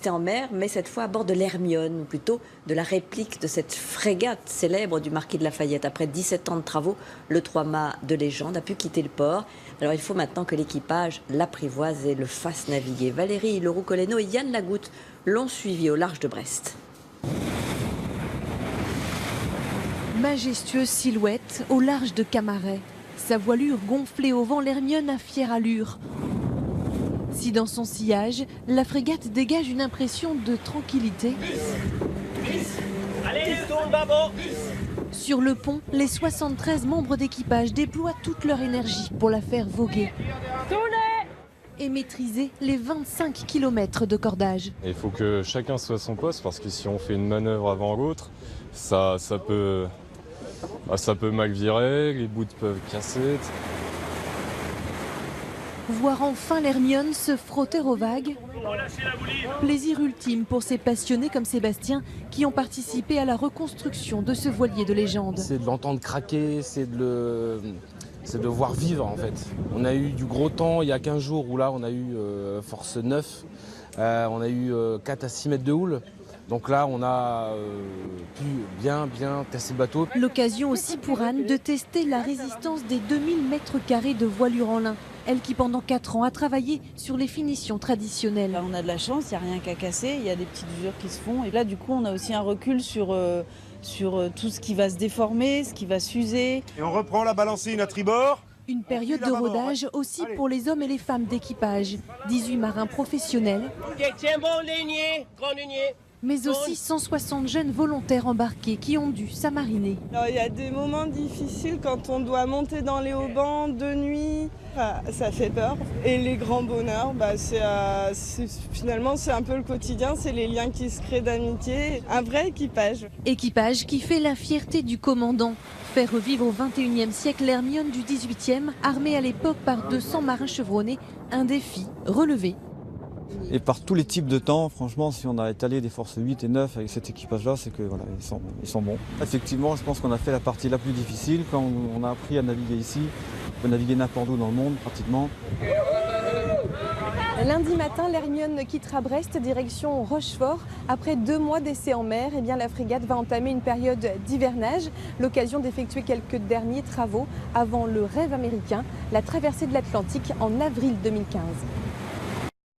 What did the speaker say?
rester en mer, mais cette fois à bord de l'Hermione, ou plutôt de la réplique de cette frégate célèbre du marquis de Lafayette. Après 17 ans de travaux, le 3 mâts de légende a pu quitter le port. Alors il faut maintenant que l'équipage l'apprivoise et le fasse naviguer. Valérie Leroux-Coleno et Yann Lagoutte l'ont suivi au large de Brest. Majestueuse silhouette au large de Camaret. Sa voilure gonflée au vent, l'Hermione a fière allure. Si dans son sillage, la frégate dégage une impression de tranquillité. Allez, tourne, babo. Sur le pont, les 73 membres d'équipage déploient toute leur énergie pour la faire voguer. Et maîtriser les 25 km de cordage. Il faut que chacun soit à son poste parce que si on fait une manœuvre avant l'autre, ça peut mal virer, les bouts peuvent casser. Voir enfin l'Hermione se frotter aux vagues. Plaisir ultime pour ces passionnés comme Sébastien qui ont participé à la reconstruction de ce voilier de légende. C'est de l'entendre craquer, c'est de le voir vivre en fait. On a eu du gros temps il y a 15 jours où là on a eu force 9, on a eu 4 à 6 mètres de houle. Donc là, on a pu bien tester le bateau. L'occasion aussi pour Anne de tester la résistance des 2000 mètres carrés de voilure en lin. Elle qui pendant 4 ans a travaillé sur les finitions traditionnelles. Là, on a de la chance, il n'y a rien qu'à casser, il y a des petites usures qui se font. Et là, du coup, on a aussi un recul sur tout ce qui va se déformer, ce qui va s'user. Et on reprend la balancine à tribord. Une période de rodage aussi pour les hommes et les femmes d'équipage. 18 marins professionnels. Ok, tiens bon, lignée, grand lignée. Mais aussi 160 jeunes volontaires embarqués qui ont dû s'amariner. Il y a des moments difficiles quand on doit monter dans les haubans de nuit, ça fait peur. Et les grands bonheurs, finalement c'est un peu le quotidien, c'est les liens qui se créent d'amitié, un vrai équipage. Équipage qui fait la fierté du commandant. Faire revivre au XXIe siècle l'Hermione du XVIIIe, armée à l'époque par 200 marins chevronnés, un défi relevé. Et par tous les types de temps, franchement, si on a étalé des forces 8 et 9 avec cet équipage-là, c'est que voilà, ils sont bons. Effectivement, je pense qu'on a fait la partie la plus difficile. Quand on a appris à naviguer ici, on peut naviguer n'importe où dans le monde, pratiquement. Lundi matin, l'Hermione quittera Brest, direction Rochefort. Après 2 mois d'essai en mer, la frégate va entamer une période d'hivernage, l'occasion d'effectuer quelques derniers travaux avant le rêve américain, la traversée de l'Atlantique en avril 2015.